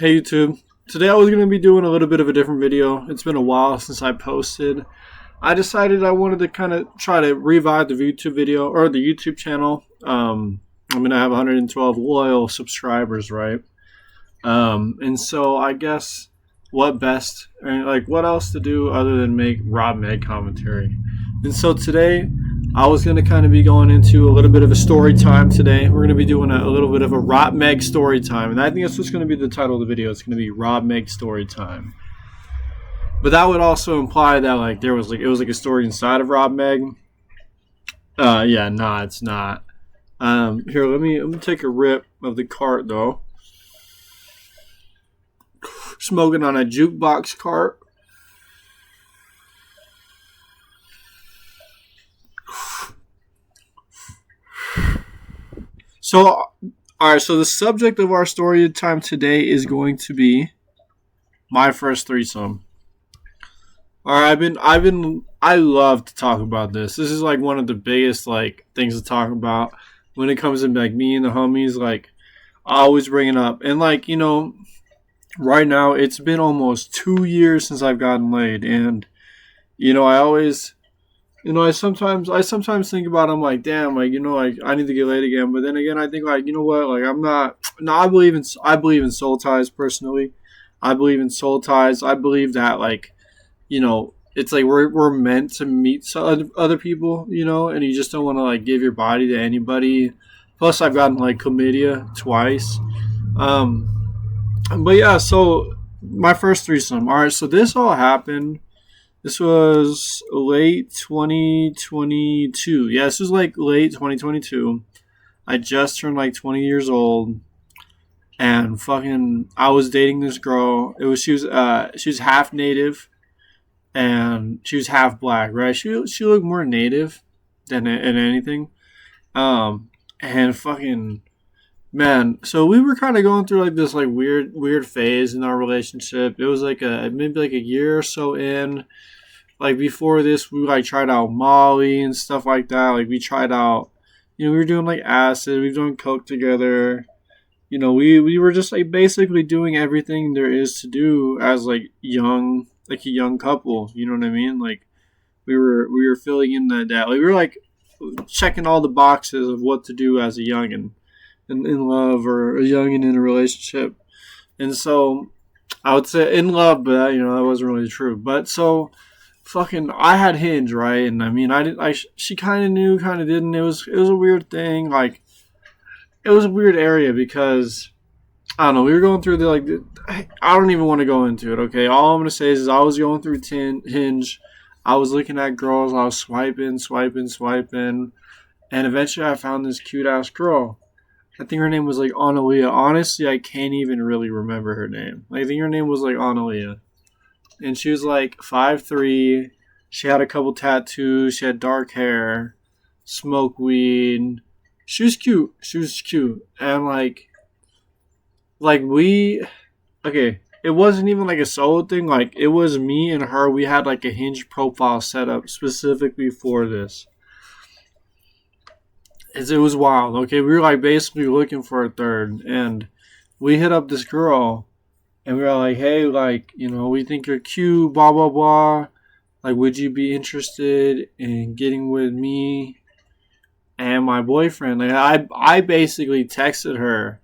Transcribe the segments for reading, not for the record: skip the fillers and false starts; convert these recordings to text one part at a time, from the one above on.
Hey YouTube. Today I was going to be doing a little bit of a different video. It's been a while since I posted. I decided I wanted to kind of try to revive the YouTube video or the YouTube channel. I'm going to have 112 loyal subscribers, right? And so I guess what else to do other than make rotmg commentary. And so today I was going to kind of be going into a little bit of a story time today. We're going to be doing a little bit of a rotmg story time. And I think that's what's going to be the title of the video. It's going to be rotmg story time. But that would also imply that it was a story inside of rotmg. Yeah, nah, it's not. Here, let me take a rip of the cart though. Smoking on a jukebox cart. So, alright, so the subject of our story time today is going to be my first threesome. Alright, I love to talk about this. This is one of the biggest things to talk about when it comes to me and the homies. I always bring it up. And right now it's been almost 2 years since I've gotten laid, and I sometimes think about it. I'm like, damn, I need to get laid again. But then again, I think I'm not. No, I believe in soul ties personally. I believe in soul ties. I believe that it's we're meant to meet other people, and you just don't want to give your body to anybody. Plus, I've gotten chlamydia twice. But yeah, so my first threesome. All right, so this all happened. This was late 2022. Yeah, this was late 2022. I just turned 20 years old, and I was dating this girl. She was half native, and she was half black. Right? She looked more native than anything. And man, so we were kind of going through this weird phase in our relationship. It was maybe a year or so in. Before this, we tried out Molly and stuff like that. We tried out, we were doing acid. We've done coke together. We were just basically doing everything there is to do as a young couple. You know what I mean? We were filling in that. We were checking all the boxes of what to do as a youngin' in love, or a youngin' in a relationship. And so I would say in love, but that wasn't really true. But so I had Hinge, right? And she kind of knew, kind of didn't. It was a weird thing. It was a weird area because I don't know. We were going through I don't even want to go into it. Okay, all I'm gonna say is I was going through Hinge. I was looking at girls. I was swiping, and eventually I found this cute ass girl. I think her name was Analia. Honestly, I can't even really remember her name. I think her name was Analia. And she was 5'3". She had a couple tattoos. She had dark hair. Smoked weed. She was cute. And it wasn't even a solo thing. It was me and her. We had a Hinge profile set up specifically for this. It was wild. Okay, we were basically looking for a third, and we hit up this girl. And we were hey, we think you're cute, blah, blah, blah. Would you be interested in getting with me and my boyfriend? I basically texted her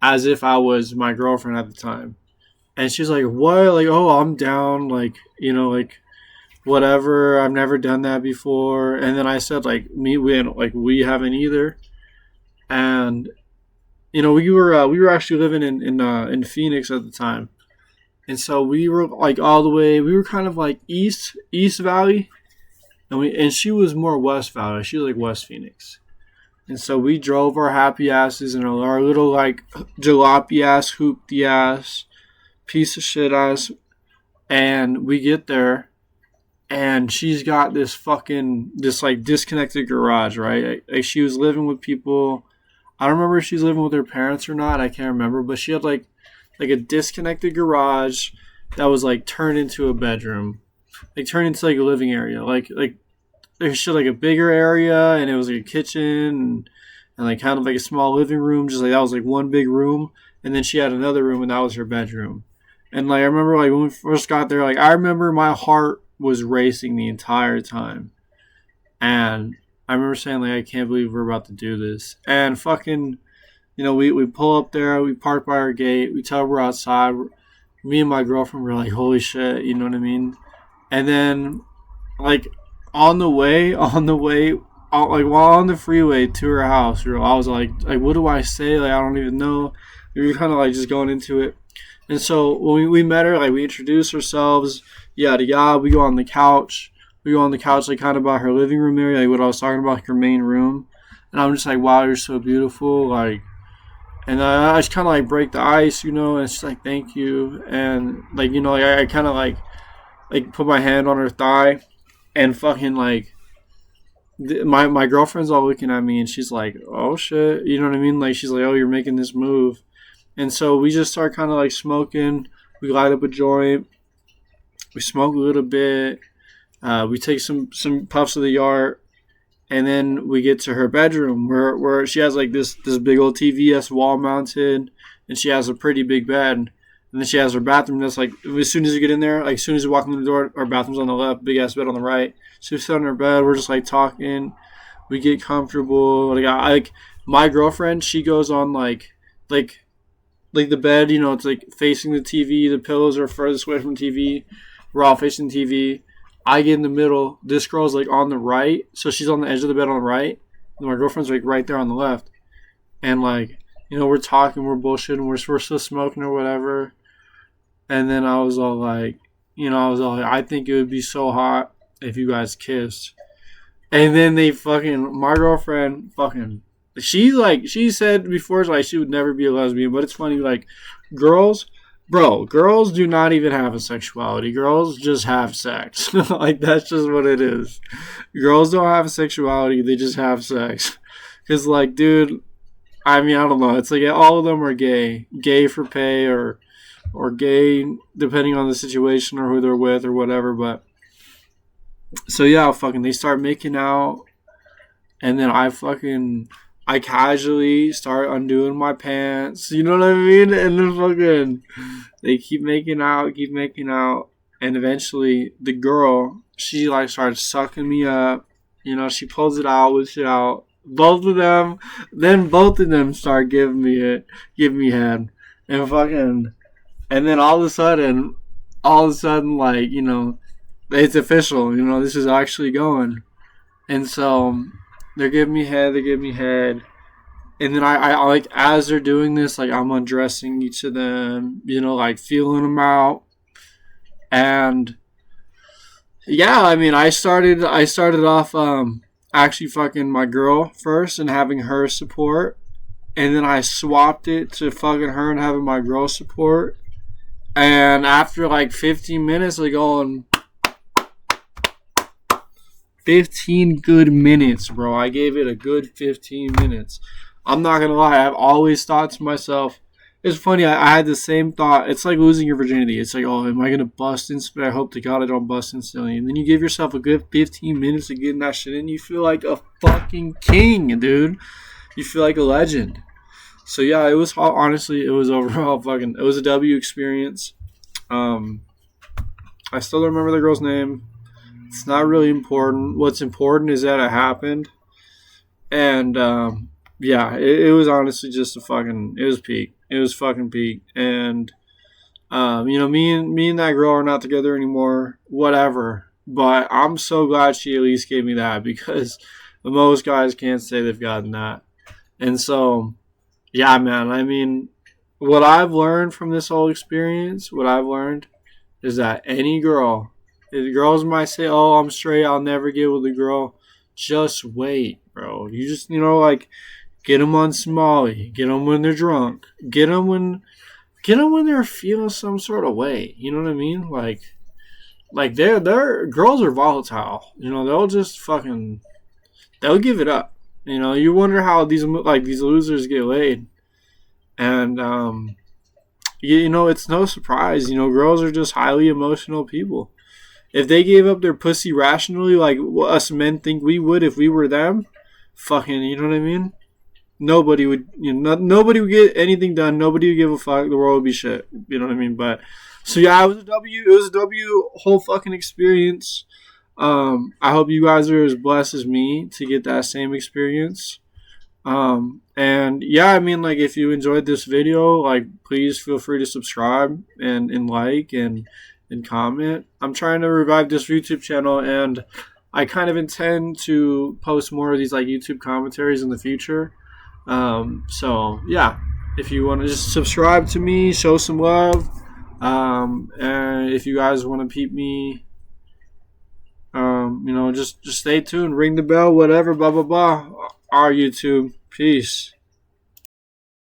as if I was my girlfriend at the time. And she's like, what? Oh, I'm down. Whatever. I've never done that before. And then I said, we haven't either. And we were actually living in Phoenix at the time, and so we were all the way. We were kind of East Valley, and she was more West Valley. She was West Phoenix, and so we drove our happy asses in our little jalopy ass, hoopty ass, piece of shit ass, and we get there, and she's got this disconnected garage, right? She was living with people. I don't remember if she's living with her parents or not. I can't remember. But she had a disconnected garage that was turned into a bedroom. Turned into a living area. She had a bigger area, and it was a kitchen and kind of a small living room. Just that was one big room. and then she had another room, and that was her bedroom. And like I remember, like when we first got there, like I remember my heart was racing the entire time, and I remember saying like I can't believe we're about to do this. And fucking, we pull up there, we park by our gate, we tell her we're outside. Me and my girlfriend were like, holy shit, you know what I mean? And then like on the way, like while on the freeway to her house, I was like, what do I say? Like I don't even know. We were kind of like just going into it. And so when we met her, like we introduced ourselves, yada yada. We go on the couch. Like kind of by her living room area, like what I was talking about, like her main room. And I'm just like, wow, you're so beautiful. Like, and I just kind of like break the ice, and she's like, thank you. And like, like I kind of like put my hand on her thigh, and fucking like, my girlfriend's all looking at me, and she's like, oh shit, you know what I mean? Like she's like, oh, you're making this move. And so we just start kind of like smoking. We light up a joint. We smoke a little bit. We take some puffs of the yard, and then we get to her bedroom where she has like this big old TV that's wall mounted, and she has a pretty big bed. And then she has her bathroom that's like, as soon as you get in there, like as soon as you walk in the door, our bathroom's on the left, big ass bed on the right. So we sit on her bed, we're just like talking. We get comfortable. Like my girlfriend, she goes on like the bed, it's like facing the TV. The pillows are furthest away from the TV. We're all facing the TV. I get in the middle. This girl's like on the right, so she's on the edge of the bed on the right, and my girlfriend's like right there on the left. And like, we're talking, we're bullshitting, we're still smoking or whatever. And then I was all like, I think it would be so hot if you guys kissed. And then my girlfriend she said before, like she would never be a lesbian, but it's funny, like girls do not even have a sexuality. Girls just have sex. Like that's just what it is. Girls don't have a sexuality, they just have sex. Cause like, dude, I mean, I don't know. It's like all of them are gay for pay or gay depending on the situation or who they're with or whatever. But so yeah, they start making out, and then I casually start undoing my pants, you know what I mean? And then they keep making out, and eventually the girl, she like starts sucking me up, she pulls it out, whips it out. Both of them start giving me head, and then all of a sudden, like, it's official, this is actually going. And so they're giving me head. And then I like, as they're doing this, like I'm undressing each of them, like feeling them out. And yeah, I mean, I started off actually fucking my girl first and having her support. And then I swapped it to fucking her and having my girl support. And after like 15 minutes, like going 15 good minutes, bro. I gave it a good 15 minutes. I'm not gonna lie, I've always thought to myself, it's funny, I had the same thought. It's like losing your virginity. It's like, oh, am I gonna bust instantly? I hope to God I don't bust instantly. And then you give yourself a good 15 minutes of getting that shit in, you feel like a fucking king, dude. You feel like a legend. So yeah, it was overall fucking, it was a W experience. I still don't remember the girl's name. It's not really important. What's important is that it happened. And yeah, it was honestly just it was peak. It was fucking peak. And me and that girl are not together anymore. Whatever. But I'm so glad she at least gave me that, because most guys can't say they've gotten that. And so, yeah, man. I mean, what I've learned from this whole experience, is that any girl, if the girls might say, oh, I'm straight, I'll never get with a girl, just wait, bro. You just, like, get them on Smalley. Get them when they're drunk. Get them when they're feeling some sort of way. You know what I mean? Like they're girls are volatile. They'll just they'll give it up. You wonder how these losers get laid. And, it's no surprise. Girls are just highly emotional people. If they gave up their pussy rationally, like us men think we would if we were them, you know what I mean? nobody would, nobody would get anything done. Nobody would give a fuck. The world would be shit. You know what I mean? But so yeah, it was a W. It was a W whole fucking experience. I hope you guys are as blessed as me to get that same experience. And yeah, I mean, like, if you enjoyed this video, like, please feel free to subscribe and like and comment. I'm trying to revive this YouTube channel, and I kind of intend to post more of these like YouTube commentaries in the future. So yeah, if you want to just subscribe to me, show some love. And if you guys want to peep me, just stay tuned, ring the bell, whatever, blah blah blah. Our YouTube. Peace.